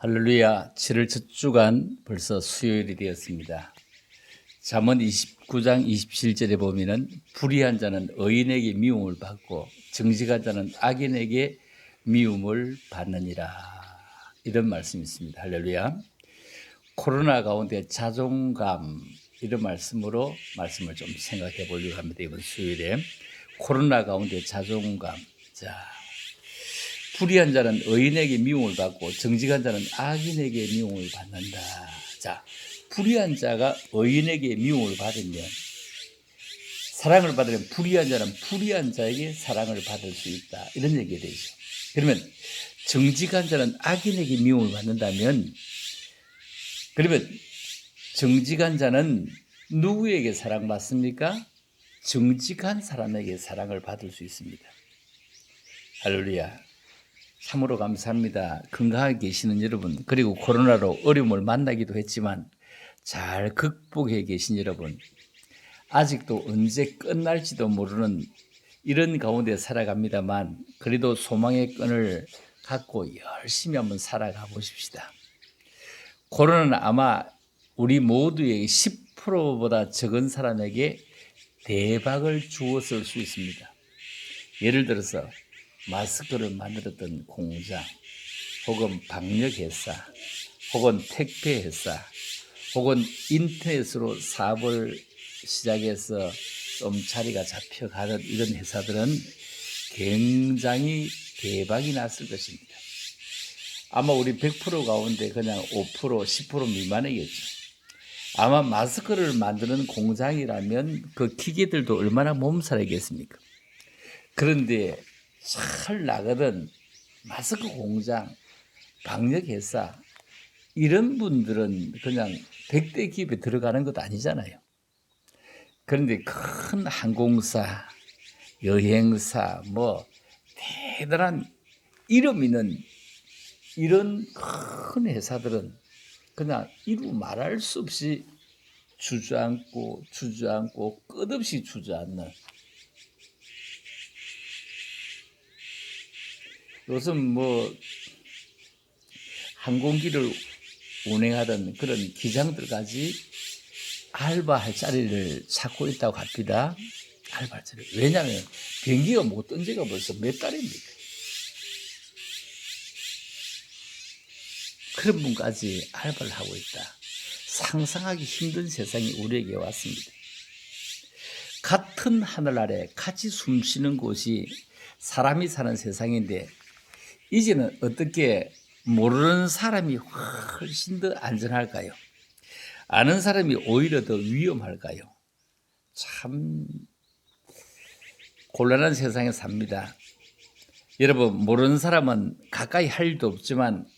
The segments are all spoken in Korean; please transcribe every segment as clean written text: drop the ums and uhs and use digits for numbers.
할렐루야. 7월 첫 주간 벌써 수요일이 되었습니다. 잠언 29장 27절에 보면은 불의한 자는 의인에게 미움을 받고 정직한 자는 악인에게 미움을 받느니라. 이런 말씀이 있습니다. 할렐루야. 코로나 가운데 자존감 이런 말씀으로 말씀을 좀 생각해 보려고 합니다. 이번 수요일에 코로나 가운데 자존감. 자, 불의한 자는 의인에게 미움을 받고 정직한 자는 악인에게 미움을 받는다. 자, 불의한 자가 의인에게 미움을 받으면 사랑을 받으면 불의한 자는 불의한 자에게 사랑을 받을 수 있다. 이런 얘기가 되죠. 그러면 정직한 자는 악인에게 미움을 받는다면 그러면 정직한 자는 누구에게 사랑받습니까? 정직한 사람에게 사랑을 받을 수 있습니다. 할렐루야. 참으로 감사합니다. 건강하게 계시는 여러분, 그리고 코로나로 어려움을 만나기도 했지만 잘 극복해 계신 여러분, 아직도 언제 끝날지도 모르는 이런 가운데 살아갑니다만 그래도 소망의 끈을 갖고 열심히 한번 살아가 보십시다. 코로나는 아마 우리 모두에게 10%보다 적은 사람에게 대박을 주었을 수 있습니다. 예를 들어서 마스크를 만들었던 공장, 혹은 방역회사, 혹은 택배회사, 혹은 인터넷으로 사업을 시작해서 좀 자리가 잡혀가는 이런 회사들은 굉장히 대박이 났을 것입니다. 아마 우리 100% 가운데 그냥 5%, 10% 미만이겠죠. 아마 마스크를 만드는 공장이라면 그 기계들도 얼마나 몸살이겠습니까? 그런데 잘 나가던 마스크 공장, 방역회사 이런 분들은 그냥 100대 기업에 들어가는 것도 아니잖아요. 그런데 큰 항공사, 여행사, 대단한 이름 있는 이런 큰 회사들은 그냥 이루 말할 수 없이 주저앉고 끝없이 주저앉는, 요즘 항공기를 운행하던 그런 기장들까지 알바할 자리를 찾고 있다고 합니다. 알바할 자리. 왜냐하면 비행기가 못 뜬 지가 벌써 몇 달입니까? 그런 분까지 알바를 하고 있다. 상상하기 힘든 세상이 우리에게 왔습니다. 같은 하늘 아래 같이 숨쉬는 곳이 사람이 사는 세상인데 이제는 어떻게 모르는 사람이 훨씬 더 안전할까요? 아는 사람이 오히려 더 위험할까요? 참 곤란한 세상에 삽니다. 여러분, 모르는 사람은 가까이 할 일도 없지만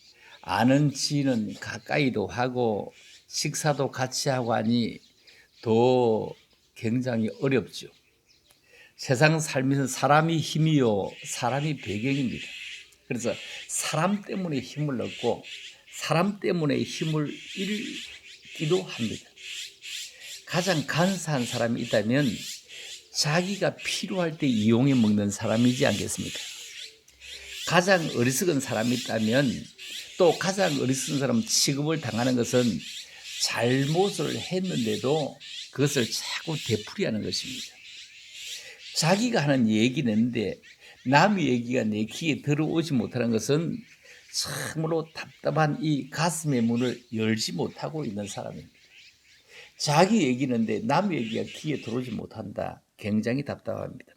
아는 지인은 가까이도 하고 식사도 같이 하고 하니 더 굉장히 어렵죠. 세상 살면서 사람이 힘이요, 사람이 배경입니다. 그래서 사람 때문에 힘을 얻고 사람 때문에 힘을 잃기도 합니다. 가장 간사한 사람이 있다면 자기가 필요할 때 이용해 먹는 사람이지 않겠습니까? 가장 어리석은 사람이 있다면 또 가장 어리석은 사람 취급을 당하는 것은 잘못을 했는데도 그것을 자꾸 되풀이하는 것입니다. 자기가 하는 얘기는 있는데 남의 얘기가 내 귀에 들어오지 못하는 것은 참으로 답답한 이 가슴의 문을 열지 못하고 있는 사람입니다. 자기 얘기는데 남의 얘기가 귀에 들어오지 못한다. 굉장히 답답합니다.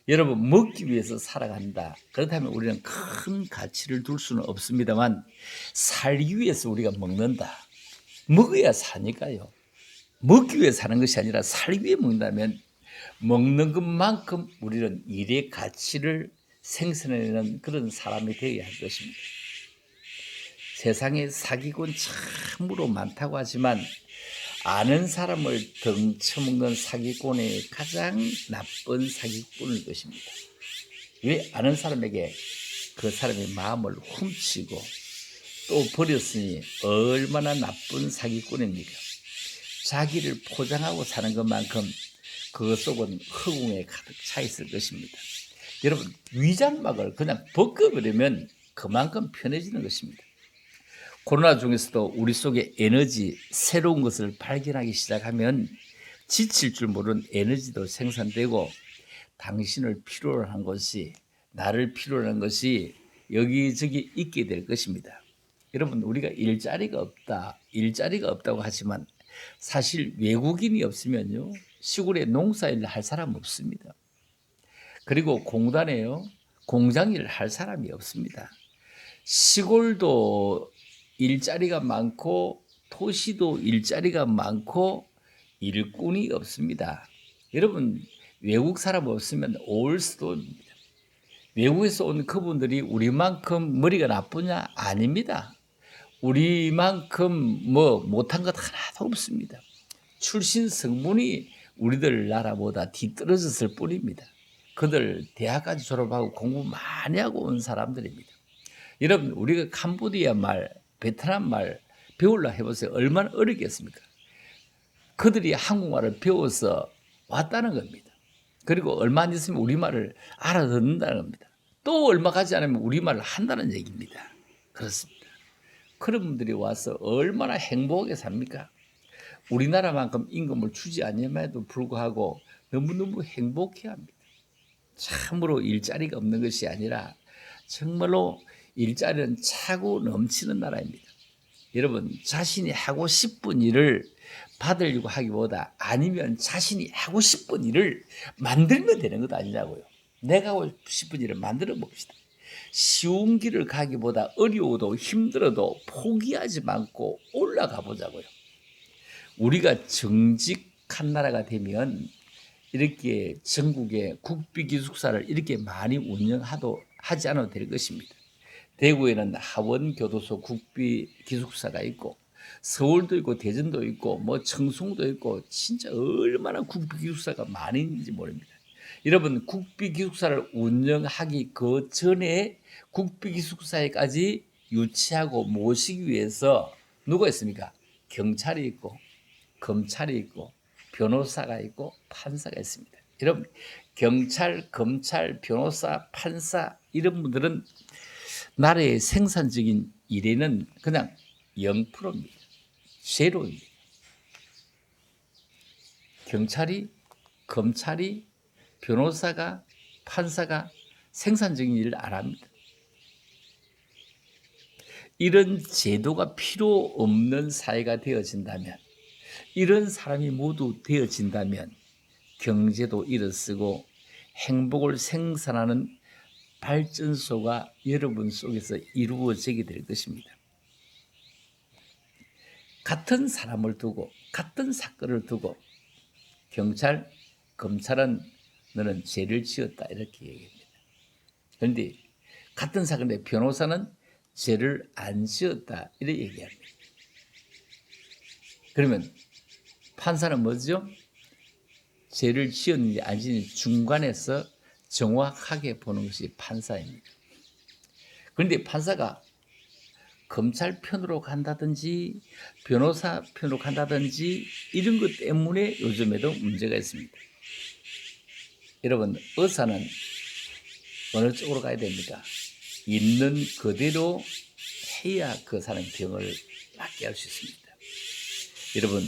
여러분, 먹기 위해서 살아간다. 그렇다면 우리는 큰 가치를 둘 수는 없습니다만 살기 위해서 우리가 먹는다. 먹어야 사니까요. 먹기 위해 사는 것이 아니라 살기 위해 먹는다면 먹는 것만큼 우리는 일의 가치를 생산해내는 그런 사람이 되어야 할 것입니다. 세상에 사기꾼 참으로 많다고 하지만 아는 사람을 덩쳐먹는 사기꾼의 가장 나쁜 사기꾼일 것입니다. 왜? 아는 사람에게 그 사람의 마음을 훔치고 또 버렸으니 얼마나 나쁜 사기꾼입니까? 자기를 포장하고 사는 것만큼 그 속은 허공에 가득 차 있을 것입니다. 여러분, 위장막을 그냥 벗겨버리면 그만큼 편해지는 것입니다. 코로나 중에서도 우리 속에 에너지, 새로운 것을 발견하기 시작하면 지칠 줄 모르는 에너지도 생산되고 당신을 필요로 한 것이, 나를 필요로 한 것이 여기저기 있게 될 것입니다. 여러분, 우리가 일자리가 없다고 하지만 사실 외국인이 없으면요, 시골에 농사일을 할 사람 없습니다. 그리고 공단에요, 공장일을 할 사람이 없습니다. 시골도 일자리가 많고 도시도 일자리가 많고 일꾼이 없습니다. 여러분, 외국 사람 없으면 올 수도 없습니다. 외국에서 온 그분들이 우리만큼 머리가 나쁘냐? 아닙니다. 우리만큼 못한 것 하나도 없습니다. 출신 성분이 우리들 나라보다 뒤떨어졌을 뿐입니다. 그들 대학까지 졸업하고 공부 많이 하고 온 사람들입니다. 여러분, 우리가 캄보디아 말, 베트남 말 배우려 해보세요. 얼마나 어렵겠습니까? 그들이 한국말을 배워서 왔다는 겁니다. 그리고 얼마 안 있으면 우리말을 알아듣는다는 겁니다. 또 얼마 가지 않으면 우리말을 한다는 얘기입니다. 그렇습니다. 그런 분들이 와서 얼마나 행복하게 삽니까? 우리나라만큼 임금을 주지 않음에도 불구하고 너무너무 행복해합니다. 참으로 일자리가 없는 것이 아니라 정말로 일자리는 차고 넘치는 나라입니다. 여러분, 자신이 하고 싶은 일을 받으려고 하기보다 아니면 자신이 하고 싶은 일을 만들면 되는 것 아니냐고요. 내가 하고 싶은 일을 만들어 봅시다. 쉬운 길을 가기보다 어려워도 힘들어도 포기하지 않고 올라가 보자고요. 우리가 정직한 나라가 되면 이렇게 전국에 국비기숙사를 이렇게 많이 하지 않아도 될 것입니다. 대구에는 하원교도소 국비기숙사가 있고 서울도 있고 대전도 있고 청송도 있고 진짜 얼마나 국비기숙사가 많이 있는지 모릅니다. 여러분, 국비기숙사를 운영하기 그 전에 국비기숙사에까지 유치하고 모시기 위해서 누가 있습니까? 경찰이 있고 검찰이 있고 변호사가 있고 판사가 있습니다. 여러분, 경찰, 검찰, 변호사, 판사 이런 분들은 나라의 생산적인 일에는 그냥 0%입니다. 제로입니다. 경찰이, 검찰이, 변호사가, 판사가 생산적인 일을 안 합니다. 이런 제도가 필요 없는 사회가 되어진다면, 이런 사람이 모두 되어진다면 경제도 일어서고 행복을 생산하는 발전소가 여러분 속에서 이루어지게 될 것입니다. 같은 사람을 두고 같은 사건을 두고 경찰, 검찰은 너는 죄를 지었다 이렇게 얘기합니다. 그런데 같은 사건인데 변호사는 죄를 안 지었다 이렇게 얘기합니다. 그러면 판사는 뭐죠? 죄를 지었는지 안 지었는지 중간에서 정확하게 보는 것이 판사입니다. 그런데 판사가 검찰 편으로 간다든지 변호사 편으로 간다든지 이런 것 때문에 요즘에도 문제가 있습니다. 여러분, 의사는 어느 쪽으로 가야 됩니까? 있는 그대로 해야 그 사람의 병을 낫게 할 수 있습니다. 여러분,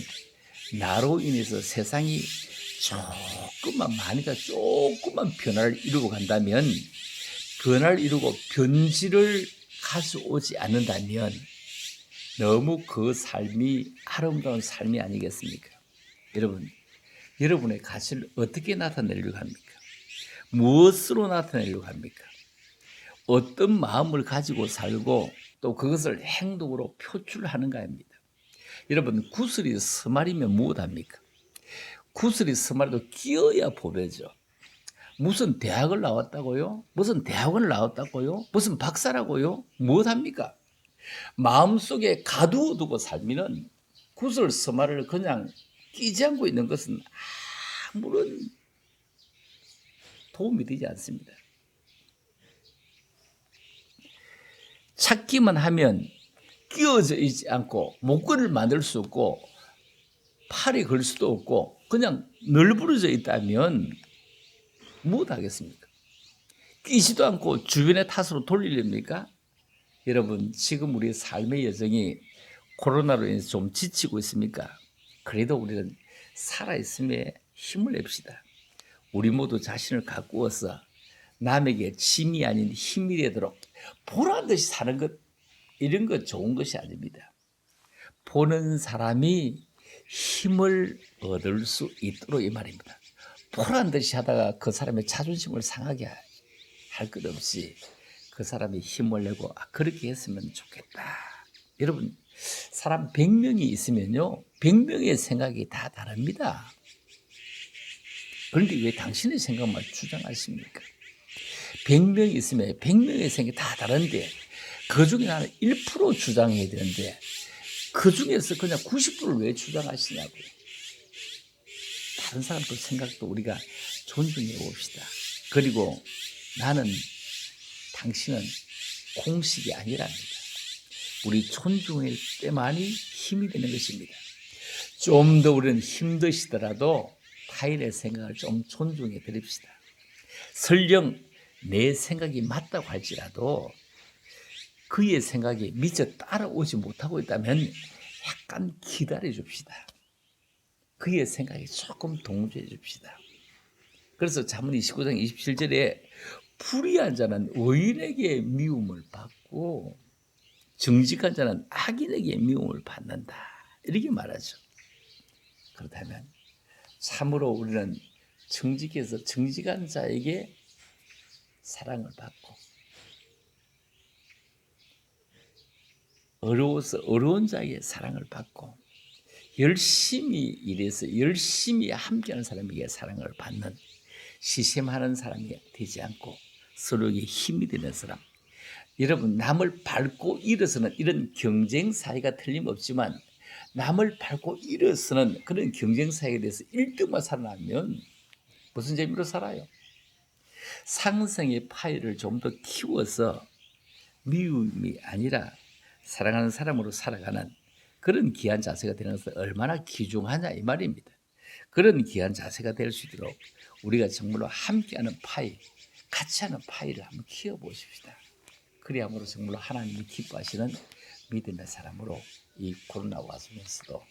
나로 인해서 세상이 조금만 변화를 이루고 간다면, 변화를 이루고 변질을 가져오지 않는다면 너무 그 삶이 아름다운 삶이 아니겠습니까? 여러분, 여러분의 가치를 어떻게 나타내려고 합니까? 무엇으로 나타내려고 합니까? 어떤 마음을 가지고 살고 또 그것을 행동으로 표출하는가 합니다. 여러분, 구슬이 스마리면 무엇합니까? 구슬이 스마리도 끼어야 보배죠. 무슨 대학을 나왔다고요? 무슨 대학원을 나왔다고요? 무슨 박사라고요? 무엇합니까? 마음속에 가두어두고 살면은 구슬 스마리를 그냥 끼지 않고 있는 것은 아무런 도움이 되지 않습니다. 찾기만 하면 끼어져 있지 않고 목걸이를 만들 수 없고 팔이 걸 수도 없고 그냥 널브러져 있다면 무엇 하겠습니까? 끼지도 않고 주변의 탓으로 돌리렵니까? 여러분, 지금 우리의 삶의 여정이 코로나로 인해서 좀 지치고 있습니까? 그래도 우리는 살아있음에 힘을 냅시다. 우리 모두 자신을 가꾸어서 남에게 짐이 아닌 힘이 되도록 보란 듯이 사는 것, 이런 것 좋은 것이 아닙니다. 보는 사람이 힘을 얻을 수 있도록 이 말입니다. 보란 듯이 하다가 그 사람의 자존심을 상하게 할 것 없이 그 사람이 힘을 내고 그렇게 했으면 좋겠다. 여러분, 사람 100명이 있으면요 100명의 생각이 다 다릅니다. 그런데 왜 당신의 생각만 주장하십니까? 100명이 있으면 100명의 생각이 다 다른데 그 중에 나는 1% 주장해야 되는데 그 중에서 그냥 90%를 왜 주장하시냐고요. 다른 사람들 생각도 우리가 존중해 봅시다. 그리고 나는, 당신은 공식이 아니랍니다. 우리 존중할 때만이 힘이 되는 것입니다. 좀 더 우리는 힘드시더라도 타인의 생각을 좀 존중해 드립시다. 설령 내 생각이 맞다고 할지라도 그의 생각이 미처 따라오지 못하고 있다면 약간 기다려 줍시다. 그의 생각에 조금 동조해 줍시다. 그래서 잠언 29장 27절에 불의한 자는 의인에게 미움을 받고 정직한 자는 악인에게 미움을 받는다. 이렇게 말하죠. 그렇다면 참으로 우리는 정직해서 정직한 자에게 사랑을 받고 어려워서 어려운 자에게 사랑을 받고 열심히 일해서 열심히 함께하는 사람에게 사랑을 받는 시샘하는 사람이 되지 않고 서로에게 힘이 되는 사람. 여러분, 남을 밟고 일어서는 이런 경쟁 사회가 틀림없지만 남을 밟고 일어서는 그런 경쟁 사회에 대해서 1등만 살아나면 무슨 재미로 살아요? 상생의 파일을 좀 더 키워서 미움이 아니라 사랑하는 사람으로 살아가는 그런 귀한 자세가 되는 것은 얼마나 귀중하냐 이 말입니다. 그런 귀한 자세가 될 수 있도록 우리가 정말로 함께하는 파일, 같이 하는 파일을 한번 키워보십시다. 그리함으로 정말로 하나님이 기뻐하시는 믿음의 사람으로 이 코로나 와서면서도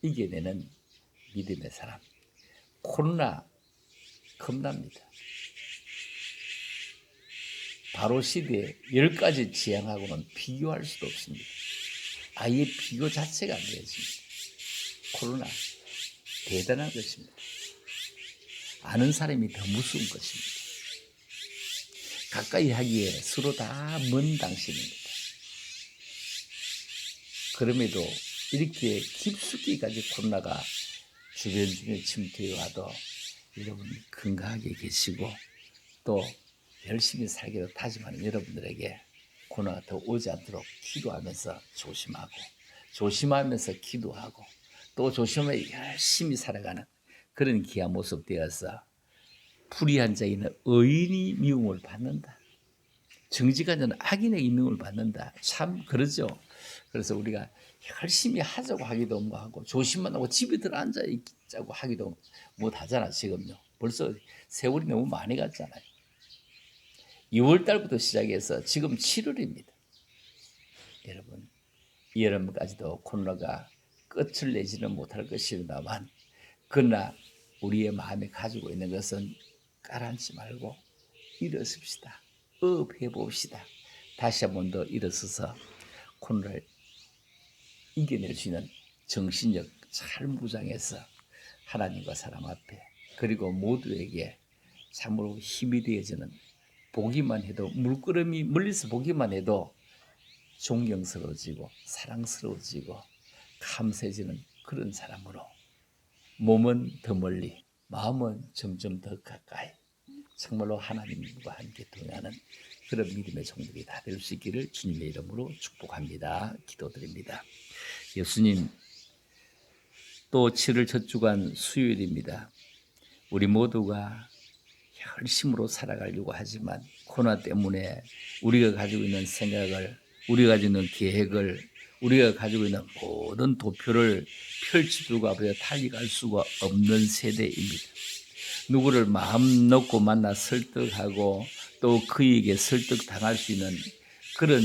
이겨내는 믿음의 사람. 코로나 겁납니다. 바로 시대에 10가지 지향하고는 비교할 수도 없습니다. 아예 비교 자체가 안 되어집니다. 코로나 대단한 것입니다. 아는 사람이 더 무서운 것입니다. 가까이 하기에 서로 다 먼 당신입니다. 그럼에도 이렇게 깊숙이까지 코로나가 주변 침투해 와도 여러분 건강하게 계시고 또 열심히 살기로 다짐하는 여러분들에게 코로나가 더 오지 않도록 기도하면서 조심하면서 기도하고 또 조심하며 열심히 살아가는 그런 귀한 모습 되어서 불의한 자에는 의인이 미움을 받는다. 정직한 자는 악인의 미움을 받는다. 참 그러죠. 그래서 우리가 열심히 하자고 하기도 뭐하고 조심만 하고 집에 들어 앉아 있자고 하기도 못하잖아. 지금요. 벌써 세월이 너무 많이 갔잖아요. 2월 달부터 시작해서 지금 7월입니다. 여러분, 이 여름까지도 코로나가 끝을 내지는 못할 것입니다만 그러나 우리의 마음에 가지고 있는 것은 가라앉지 말고 일어섭시다. 업해봅시다. 다시 한 번 더 일어서서 코로나를 이겨낼 수 있는 정신력 잘 무장해서 하나님과 사람 앞에 그리고 모두에게 참으로 힘이 되어지는 보기만 해도 물끄러미 멀리서 보기만 해도 존경스러워지고 사랑스러워지고 감사해지는 그런 사람으로 몸은 더 멀리 마음은 점점 더 가까이 정말로 하나님과 함께 동행하는 그런 믿음의 종들이 다 될 수 있기를 주님의 이름으로 축복합니다. 기도드립니다. 예수님, 또 7월 첫 주간 수요일입니다. 우리 모두가 열심으로 살아가려고 하지만 코로나 때문에 우리가 가지고 있는 생각을, 우리가 가지고 있는 계획을, 우리가 가지고 있는 모든 도표를 펼치두고 앞으로 달려갈 수가 없는 세대입니다. 누구를 마음 놓고 만나 설득하고 또 그에게 설득당할 수 있는 그런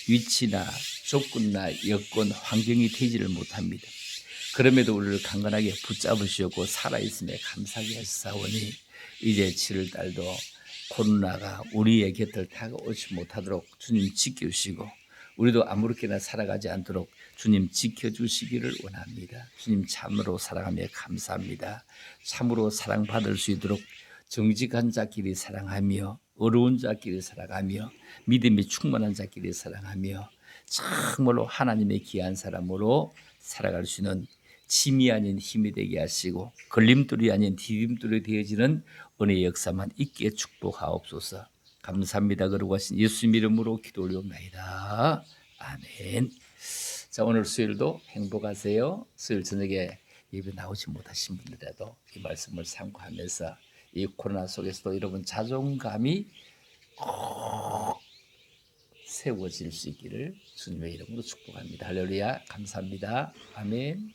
위치나 조건이나 여건, 환경이 되지를 못합니다. 그럼에도 우리를 강건하게 붙잡으시고 살아있음에 감사하게 하시사오니 이제 7월 달도 코로나가 우리의 곁을 다가오지 못하도록 주님 지켜주시고 우리도 아무렇게나 살아가지 않도록 주님 지켜주시기를 원합니다. 주님 참으로 사랑하며 감사합니다. 참으로 사랑받을 수 있도록 정직한 자끼리 사랑하며 어려운 자끼리 살아가며 믿음이 충만한 자끼리 사랑하며 정말로 하나님의 귀한 사람으로 살아갈 수 있는 짐이 아닌 힘이 되게 하시고 걸림돌이 아닌 디딤돌이 되어지는 은혜의 역사만 있게 축복하옵소서. 감사합니다. 그러고 하신 예수님 이름으로 기도 올려옵나이다. 아멘. 자, 오늘 수요일도 행복하세요. 수요일 저녁에 예배 나오지 못하신 분들이라도 이 말씀을 참고하면서 이 코로나 속에서도 여러분 자존감이 꼭 세워질 수 있기를 주님의 이름으로 축복합니다. 할렐루야. 감사합니다. 아멘.